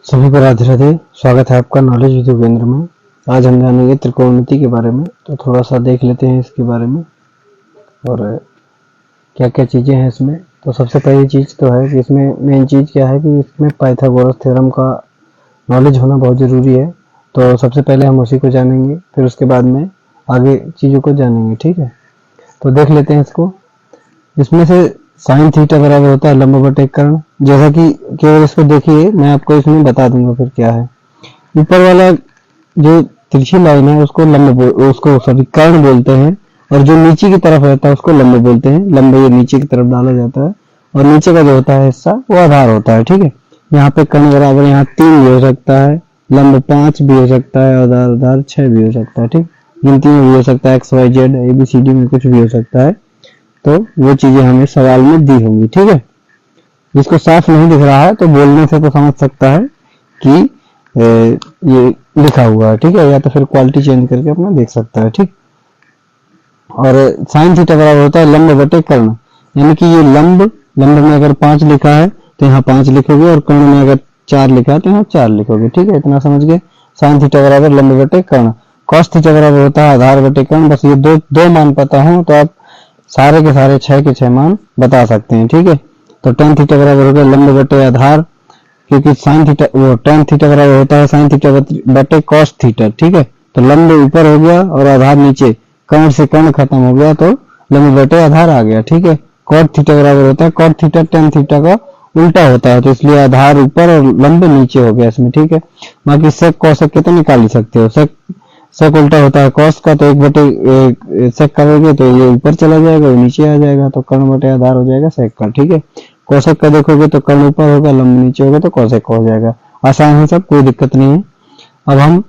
सभी को राधे राधे। स्वागत है आपका नॉलेज विद केंद्र में। आज हम जानेंगे त्रिकोणमिति के बारे में। तो थोड़ा सा देख लेते हैं इसके बारे में और क्या क्या चीज़ें हैं इसमें। तो सबसे पहली चीज़ तो है कि इसमें मेन चीज़ क्या है कि इसमें पाइथागोरस थ्योरम का नॉलेज होना बहुत ज़रूरी है। तो सबसे पहले हम उसी को जानेंगे, फिर उसके बाद में आगे चीज़ों को जानेंगे। ठीक है, तो देख लेते हैं इसको। इसमें से साइन थीटा बराबर होता है लंब बटे कर्ण। जैसा कि केवल इसको देखिए, मैं आपको इसमें बता दूंगा फिर क्या है। ऊपर वाला जो तिरछी लाइन है उसको कर्ण बोलते हैं, और जो नीचे की तरफ रहता है उसको लंब बोलते हैं। लंब ये नीचे की तरफ डाला जाता है और नीचे का जो होता है हिस्सा वो आधार होता है। ठीक है, यहाँ पे कर्ण बराबर यहाँ 3 भी हो सकता है, लंब 5 भी हो सकता है, आधार 6 भी हो सकता है। ठीक, गिनती में भी हो सकता है, XYZ ABCD में कुछ भी हो सकता है। तो वो चीजें हमें सवाल में दी होंगी। ठीक है, जिसको साफ नहीं दिख रहा है तो बोलने से तो समझ सकता है कि ये लिखा हुआ है। ठीक है, या तो फिर क्वालिटी चेंज करके अपना देख सकता है। ठीक, और साइन थीटा बराबर होता है लंब बटे कर्ण, यानी कि ये लंब में अगर 5 लिखा है तो यहाँ 5 लिखोगे, और कर्ण में अगर 4 लिखा है तो यहाँ 4 लिखोगे। ठीक है, इतना समझ गए। साइन थीटा बराबर लंब बटे कर्ण। कॉस थीटा बराबर होता है आधार बटे कर्ण। बस ये दो मान पता हो तो आप सारे के सारे 6 के 6 मान बता सकते हैं। ठीक है, तो tan थीटा बराबर हो गया लंब बटे आधार, क्योंकि साइन थीटा tan थीटा बराबर होता है साइन थीटा बटे cos थीटा। ठीक है, तो लंब ऊपर हो गया और आधार नीचे, कर्ण से कर्ण खत्म हो गया तो लंब बटे आधार आ गया। ठीक है, cot थीटा बराबर होता है cot थीटा tan थीटा का उल्टा होता है, तो इसलिए आधार ऊपर और लंब नीचे हो गया इसमें। ठीक है, बाकी sec cosec के तो निकाल ही सकते हो। sec उल्टा होता है cos का, तो 1 बटे sec करोगे तो ये ऊपर चला जाएगा, वो नीचे आ जाएगा, तो कर्ण बटे आधार हो जाएगा sec का। ठीक है, cosec का देखोगे तो कर्ण ऊपर होगा, लंब नीचे होगा, तो cosec हो जाएगा। आसान है सब, कोई दिक्कत नहीं है। अब हम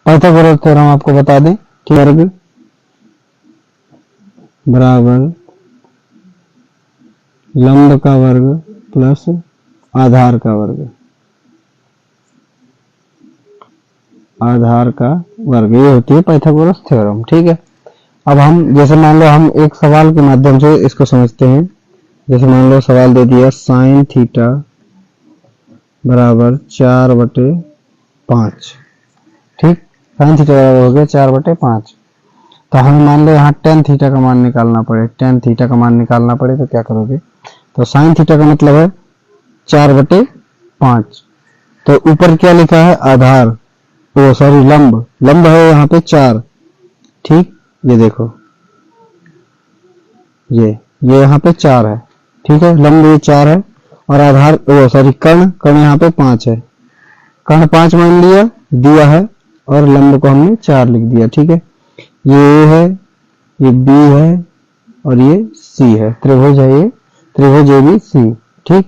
पाइथागोरस थ्योरम आपको बता दें। ठीक, वर्ग बराबर लंब का वर्ग प्लस आधार का वर्ग, आधार का वर्ग, ये होती है पाइथागोरस थ्योरम। ठीक है, अब हम जैसे मान लो हम एक सवाल के माध्यम से इसको समझते हैं। जैसे मान लो सवाल दे दिया साइन थीटा बराबर 4/5। ठीक, साइन थीटा बराबर हो गया 4/5। तो हमें मान लो यहाँ tan थीटा का मान निकालना पड़े। tan थीटा का मान निकालना पड़े तो क्या करोगे? तो साइन थीटा का मतलब है 4/5। तो ऊपर क्या लिखा है? आधार, ओ सॉरी लंब है यहाँ पे 4। ठीक, ये देखो, ये यहाँ पे 4 है। ठीक है, लंब ये 4 है और आधार ओ सॉरी कर्ण यहाँ पे 5 है। कर्ण 5 मान लिया दिया है और लंब को हमने 4 लिख दिया। ठीक है, ये A है, ये B है और ये C है। त्रिभुज है ये, त्रिभुज ABC। ठीक,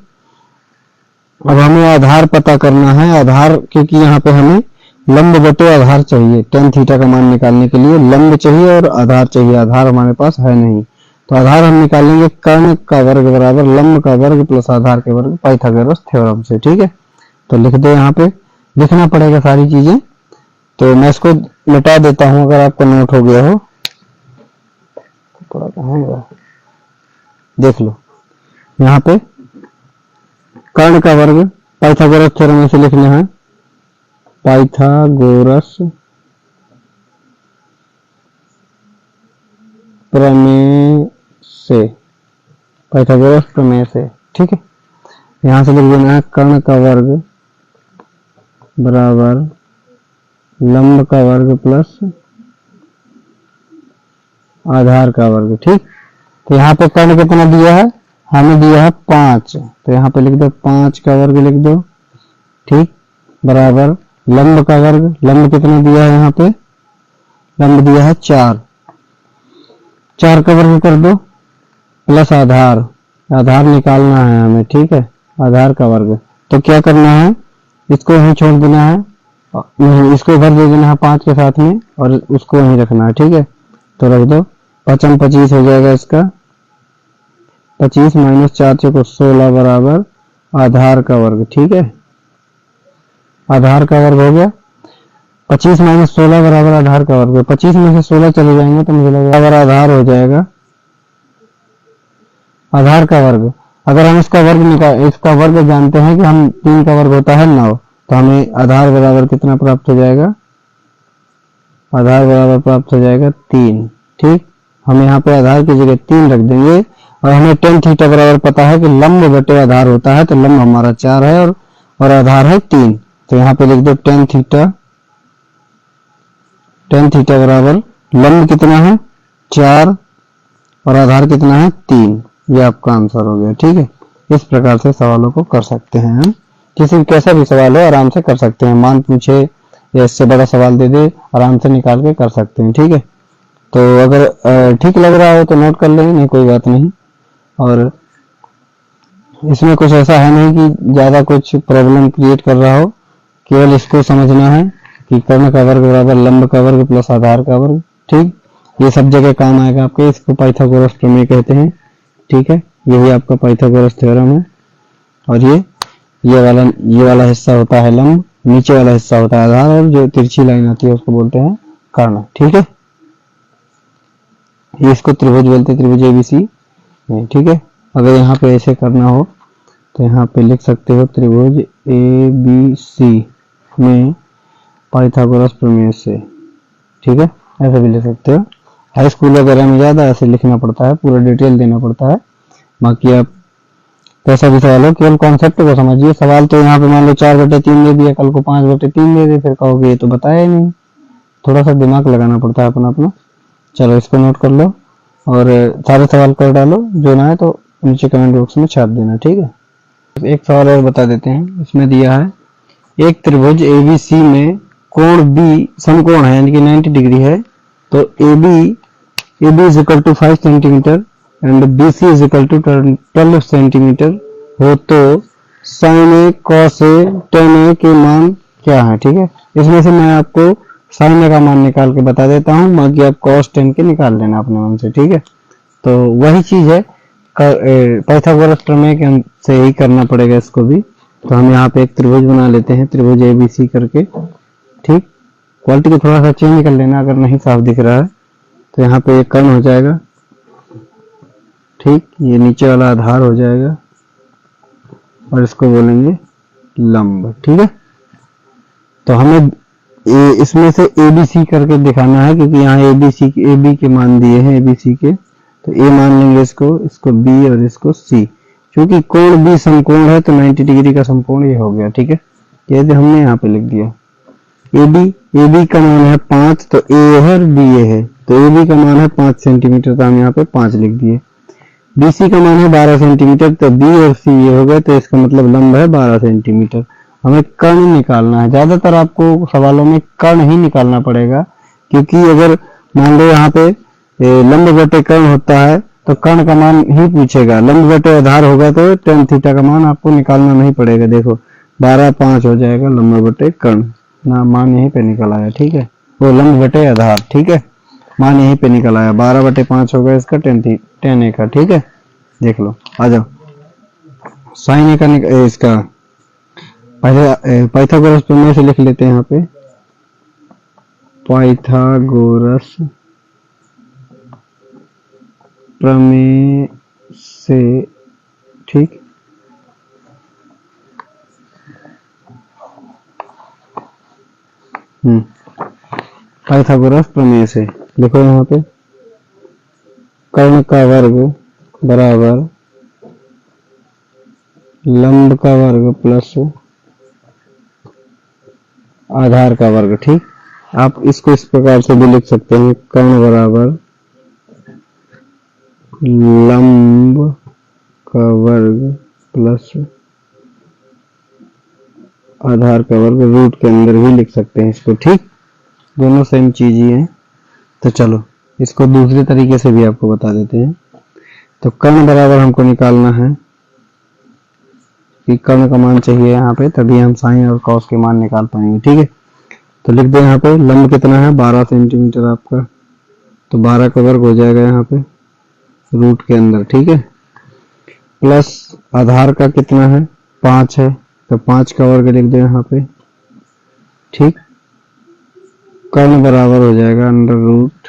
अब हमें आधार पता करना है। आधार, क्योंकि यहाँ पे हमें लंब बटे आधार चाहिए। tan थीटा का मान निकालने के लिए लंब चाहिए और आधार चाहिए। आधार हमारे पास है नहीं, तो आधार हम निकालेंगे कर्ण का वर्ग बराबर लंब का वर्ग प्लस आधार के वर्ग, पाइथागोरस थ्योरम से। ठीक है, तो लिख दो, यहाँ पे लिखना पड़ेगा सारी चीजें। तो मैं इसको मिटा देता हूं अगर आपको नोट हो गया हो। थोड़ा कहाँ देख लो, यहाँ पे कर्ण का वर्ग पाइथागोरस थ्योरम से लिखना है। पाइथागोरस प्रमेय से, पाइथागोरस प्रमेय से। ठीक है, यहां से लिख देना है कर्ण का वर्ग बराबर लंब का वर्ग प्लस आधार का वर्ग। ठीक, तो यहाँ पे कर्ण कितना दिया है? हमें दिया है 5, तो यहाँ पे लिख दो 5 का वर्ग लिख दो। ठीक, बराबर लंब का वर्ग, लंब कितना दिया है? यहाँ पे लंब दिया है 4, 4 का वर्ग कर दो प्लस आधार, आधार निकालना है हमें। ठीक है, आधार का वर्ग, तो क्या करना है? इसको यहीं छोड़ देना है, इसको इधर दे देना है 5 के साथ में और उसको यहीं रखना है। ठीक है, तो रख दो, 5 25 हो जाएगा इसका। 25 माइनस 4 चौको 16 बराबर आधार का वर्ग। ठीक है, आधार का वर्ग हो गया। 25 माइनस 16 बराबर आधार का वर्ग। 25 में से 16 चले जाएंगे तो मुझे लगेगा आधार हो जाएगा आधार का वर्ग। अगर हम इसका वर्ग जानते हैं कि हम 3 का वर्ग होता है 9, तो हमें आधार बराबर कितना प्राप्त हो जाएगा, आधार बराबर प्राप्त हो जाएगा 3। ठीक, हम यहाँ पे आधार की जगह 3 रख देंगे और हमें tan थीटा बराबर पता है कि लंब बटे आधार होता है, तो लंब हमारा 4 है और आधार है 3। तो यहाँ पे लिख दो tan थीटा बराबर लंब कितना है 4 और आधार कितना है 3। ये आपका आंसर हो गया। ठीक है, इस प्रकार से सवालों को कर सकते हैं हम, किसी भी कैसा भी सवाल हो आराम से कर सकते हैं। मान पूछे या इससे बड़ा सवाल दे दे, आराम से निकाल के कर सकते हैं। ठीक है, तो अगर ठीक लग रहा हो तो नोट कर लेंगे, नहीं कोई बात नहीं। और इसमें कुछ ऐसा है नहीं कि ज़्यादा कुछ प्रॉब्लम क्रिएट कर रहा हो, केवल इसको समझना है कि कर्ण का वर्ग बराबर लंब का वर्ग प्लस आधार का वर्ग। ठीक, ये सब जगह काम आएगा आपके, इसको पाइथागोरस प्रमेय कहते हैं। ठीक है, यही आपका पाइथागोरस थ्योरम है। और ये वाला हिस्सा होता है लंब, नीचे वाला हिस्सा होता है आधार, और जो तिरछी लाइन आती है उसको बोलते हैं कर्ण। ठीक है, इसको त्रिभुज बोलते हैं, त्रिभुज एबीसी। ठीक है, अगर यहाँ पे ऐसे करना हो तो यहाँ पे लिख सकते हो त्रिभुज एबीसी में पाइथागोरस प्रमेय से। ठीक है, ऐसे भी लिख सकते हो। हाई स्कूल वगैरह में ज़्यादा ऐसे लिखना पड़ता है, पूरा डिटेल देना पड़ता है। बाकी आप कैसा भी सवाल हो, केवल कॉन्सेप्ट को समझिए। सवाल तो यहाँ पे मान लो 4/3 दे दिया, कल को 5/3 दे दे, फिर कहोगे ये तो बताया ही नहीं। थोड़ा सा दिमाग लगाना पड़ता है अपना। चलो इसको नोट कर लो और सारे सवाल कर डालो, जो ना है तो नीचे कमेंट बॉक्स में छाप देना। ठीक है, एक सवाल और बता देते हैं। इसमें दिया है एक त्रिभुज एबीसी में कोण बी समकोण है, यानी कि 90 डिग्री है। तो AB is equal to 5 centimetre and BC is equal to 12 centimetre हो तो sin A cos A tan A के मान क्या है। ठीक है, इसमें से मैं आपको sin A का मान निकाल के बता देता हूँ, बाकी आप cos tan के निकाल लेना अपने मन से। ठीक है, तो वही चीज है, पाइथागोरस प्रमेय के से ही करना पड़ेगा इसको भी। तो हम यहाँ पे एक त्रिभुज बना लेते हैं, त्रिभुज ABC करके। ठीक, क्वालिटी को थोड़ा सा चेंज कर लेना अगर नहीं साफ दिख रहा है। तो यहाँ पे एक कर्ण हो जाएगा। ठीक, ये नीचे वाला आधार हो जाएगा और इसको बोलेंगे लंब। ठीक है, तो हमें इसमें से ABC करके दिखाना है, क्योंकि यहाँ AB के मान दिए हैं ABC के, तो A मान लेंगे इसको B और इसको C। क्योंकि कोण B समकोण है तो 90 डिग्री का समकोण ये हो गया। ठीक है, ये जो हमने यहाँ पे लिख दिया। AB का मान है 5, तो A है और B है, तो AB का मान है 5 सेंटीमीटर, तो हम यहाँ पे 5 लिख दिए। BC का मान है 12 सेंटीमीटर, तो B और C ये हो गए, तो इसका मतलब लंब है 12 सेंटीमीटर। हमें कर्ण निकालना है। ज्यादातर आपको सवालों में कर्ण ही निकालना पड़ेगा, क्योंकि अगर मान लो यहाँ पे लंब बटे कर्ण होता है तो कर्ण का मान ही पूछेगा, लंब बटे आधार होगा तो tan थीटा का मान आपको निकालना नहीं पड़ेगा। देखो 12/5 हो जाएगा लंब बटे कर्ण, ना मान यहीं पे निकल आया। ठीक है, वो लंब बटे आधार। ठीक है, मान यहीं पे निकल आया, 12/5 होगा इसका tan A का। ठीक है, देख लो, आ जाओ। sin A का इसका पहले पाइथागोरस प्रमेय से लिख लेते हैं। यहाँ पे पाइथागोरस प्रमेय से। ठीक, पाइथागोरस प्रमेय से लिखो यहाँ पे कर्ण का वर्ग बराबर लंब का वर्ग प्लस आधार का वर्ग। ठीक, आप इसको इस प्रकार से भी लिख सकते हैं, कर्ण बराबर लंब का वर्ग प्लस आधार का वर्ग, रूट के अंदर भी लिख सकते हैं इसको। ठीक, दोनों सेम चीज ही है। तो चलो इसको दूसरे तरीके से भी आपको बता देते हैं। तो कर्ण बराबर हमको निकालना है कि कर्ण का मान चाहिए यहाँ पे, तभी हम साइन और कॉस के मान निकाल पाएंगे। ठीक है, तो लिख दो यहाँ पे लंब कितना है 12 सेंटीमीटर आपका, तो 12 का वर्ग हो जाएगा यहाँ पे रूट के अंदर। ठीक है, प्लस आधार का कितना है 5 है, तो 5 का वर्ग लिख दो यहाँ पे। ठीक, कर्ण बराबर हो जाएगा अंडर रूट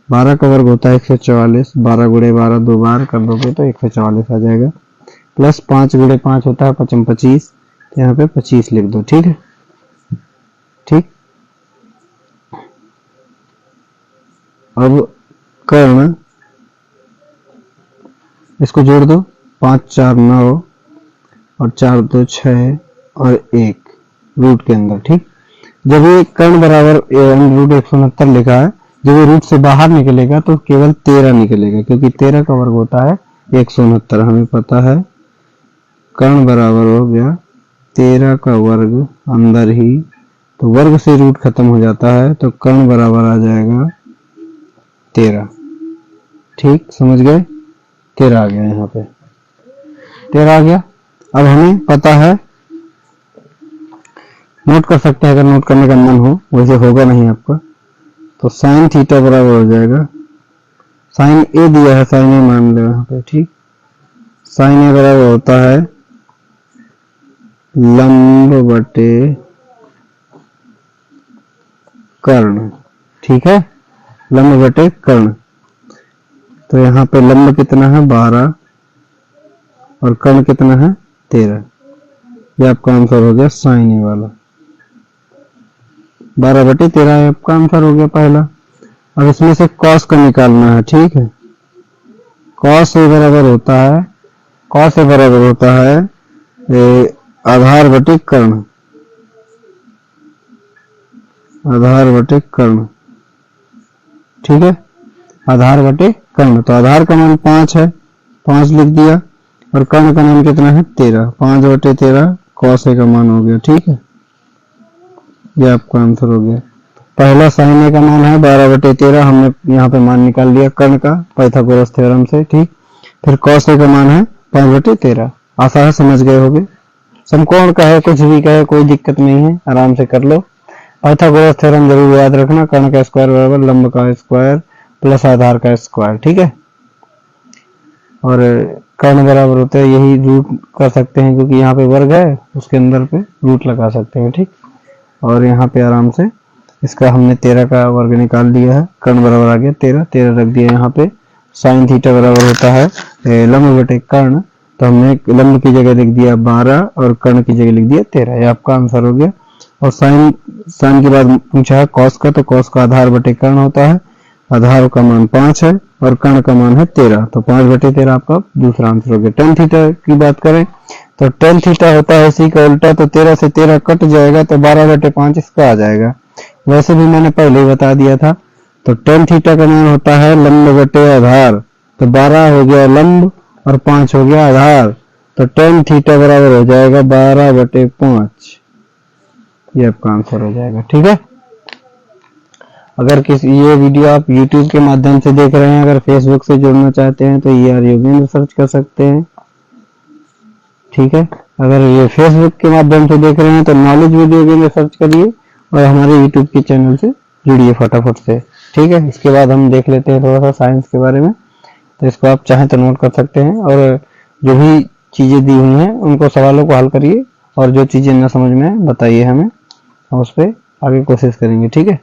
12 का वर्ग होता है 144, 12 गुणे 12 2 बार कर दोगे तो 144 आ जाएगा, प्लस 5 गुणे 5 होता है 25, तो यहाँ पे 25 लिख दो। ठीक है, ठीक। अब कर्ण, इसको जोड़ दो, 5 4 9 और 4 2 6 और 1 रूट के अंदर। ठीक, जब ये कर्ण बराबर रूट 169 लिखा है, जब ये रूट से बाहर निकलेगा तो केवल 13 निकलेगा, क्योंकि 13 का वर्ग होता है 169, हमें पता है। कर्ण बराबर हो गया 13 का वर्ग अंदर ही, तो वर्ग से रूट खत्म हो जाता है, तो कर्ण बराबर आ जाएगा 13। ठीक, समझ गए? 13 आ गया, यहाँ पे 13 आ गया। अब हमें पता है, नोट कर सकते हैं अगर नोट करने का मन हो, वैसे होगा नहीं आपका, तो साइन थीटा बराबर हो जाएगा, साइन ए दिया है, साइन ए मान लो यहाँ पे। ठीक, साइन ए बराबर होता है लंब बटे कर्ण। ठीक है, लंब बटे कर्ण। तो यहाँ पे लंब कितना है 12 और कर्ण कितना है 13। ये आपका आंसर हो गया साइन ए वाला, 12 बटे 13 आपका आंसर हो गया पहला। अब इसमें से कॉस का निकालना है। ठीक है, कॉस ए बराबर होता है, कॉस ए बराबर होता है आधार बटे कर्ण, आधार बटे कर्ण। ठीक है, आधार बटे कर्ण, तो आधार का मान 5 है, 5 लिख दिया, और कर्ण का मान कितना है 13, 5 बटे 13 कॉस ए का मान हो गया। ठीक है, ये आपका आंसर हो गया। पहला साइन ए का मान है 12 बटे 13, हमने यहाँ पे मान निकाल लिया कर्ण का पाइथागोरस थ्योरम से। ठीक, फिर कॉस ए का मान है 5 बटे 13। आशा है समझ गए होगे। समकोण का है, कुछ भी कहे कोई दिक्कत नहीं है, आराम से कर लो। पाइथागोरस थ्योरम जरूर याद रखना, कर्ण का स्क्वायर बराबर लंब का स्क्वायर प्लस आधार का स्क्वायर। ठीक है, और कर्ण बराबर होता है, यही रूट कर सकते हैं क्योंकि यहाँ पे वर्ग है, उसके अंदर पे रूट लगा सकते हैं। ठीक, और यहाँ पे आराम से इसका हमने 13 का वर्ग निकाल दिया है, कर्ण बराबर आ गया 13, 13 रख दिया यहाँ पे। साइन थीटा बराबर होता है लंब बटे कर्ण, तो हमने लंब की जगह लिख दिया 12 और कर्ण की जगह लिख दिया 13, ये आपका आंसर हो गया। और साइन के बाद पूछा है कॉस का, तो कॉस का आधार बटे कर्ण होता है, आधार का मान 5 है और कर्ण का मान है 13, तो 5 बटे 13 आपका दूसरा आंसर हो गया। टेन थीटा की बात करें तो टेन थीटा होता है इसी का उल्टा, तो 13 से 13 कट जाएगा, तो 12 बटे 5 इसका आ जाएगा। वैसे भी मैंने पहले ही बता दिया था। तो टेन थीटा का मान होता है लंब बटे आधार, तो 12 हो गया लंब और 5 हो गया आधार, तो टेन थीटा बराबर हो जाएगा 12 बटे 5, ये आपका आंसर हो जाएगा। ठीक है, अगर ये वीडियो आप YouTube के माध्यम से देख रहे हैं, अगर Facebook से जुड़ना चाहते हैं तो ER योगेंद्र सर्च कर सकते हैं। ठीक है, अगर ये Facebook के माध्यम से देख रहे हैं तो नॉलेज विद योगेंद्र सर्च करिए और हमारे YouTube के चैनल से जुड़िए फटाफट से। ठीक है, इसके बाद हम देख लेते हैं थोड़ा सा साइंस के बारे में, तो इसको आप चाहें तो नोट कर सकते हैं, और जो भी चीजें दी हुई हैं उनको सवालों को हल करिए, और जो चीजें न समझ में बताइए हमें, हम उस पर आगे कोशिश करेंगे। ठीक है।